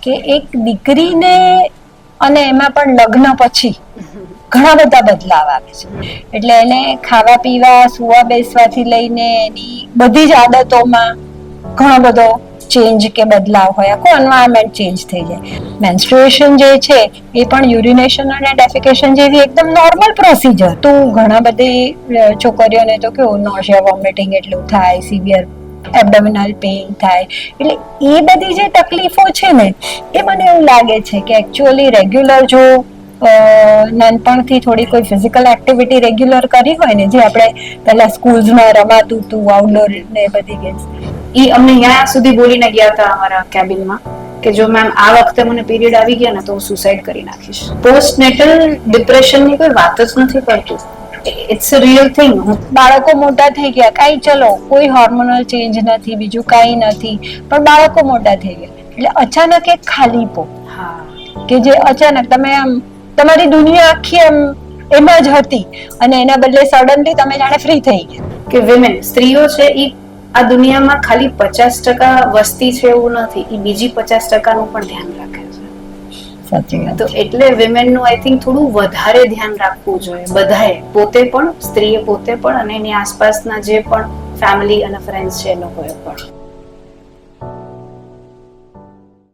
કે એક દીકરીને અને એમાં પણ લગ્ન પછી ઘણા બધા બદલાવ આવે છે. એટલે એને ખાવા પીવા સુવા બેસવાથી લઈને એની બધી જ આદતોમાં ઘણો બધો ચેન્જ કે બદલાવ હોય, આખું એન્વાયરમેન્ટ ચેન્જ થઈ જાય. મેન્સ્ટ્રુએશન જે છે એ પણ યુરિનેશન અને ડેફિકેશન જેવી એકદમ નોર્મલ પ્રોસિજર. તો ઘણા બધી છોકરીઓને તો કેવું નોશિયા વોમિટિંગ એટલું થાય, સિવિયર એબડોમિનલ પેઇન થાય. એટલે એ બધી જે તકલીફો છે ને એ મને એવું લાગે છે કે એકચ્યુઅલી રેગ્યુલર જો નાનપણથી થોડી કોઈ ફિઝિકલ એક્ટિવિટી રેગ્યુલર કરી હોય ને, જે આપણે પહેલા સ્કૂલ્સમાં રમાતું હતું આઉટડોર ને બધી ગેમ્સ, ઈ અમને ત્યાં સુધી બોલીને ગયા હતા અમારા કેબિનમાં કે જો મેમ આ વખતે મને પીરિયડ આવી ગયા ને તો હું સુસાઇડ કરી નાખીશ. પોસ્ટનેટલ ડિપ્રેશનની કોઈ વાત જ નથી કરતું. It's a real thing. બાળકો મોટા થઈ ગયા, કાંઈ ચલો કોઈ હોર્મોનલ ચેન્જ નથી, બીજું કાંઈ નથી, પણ બાળકો મોટા થઈ ગયા એટલે અચાનક એક ખાલીપો કે જે અચાનક તમે આમ તમારી દુનિયા આખી એમાં જ હતી અને એના બદલે સડનલી તમે જાણે ફ્રી થઈ ગયા. કે વિમેન સ્ત્રીઓ છે ઈ આ દુનિયામાં ખાલી 50% વસ્તી છે એવું નથી, ઈ બીજી 50% નું પણ ધ્યાન રાખે છે. સાચી વાત. તો એટલે વિમેન નું આઈ થિંક થોડું વધારે ધ્યાન રાખવું જોઈએ બધાએ, પોતે પણ, સ્ત્રીએ પોતે પણ અને એની આસપાસના જે પણ ફેમિલી અને ફ્રેન્ડ્સ છે એ લોકોએ પણ.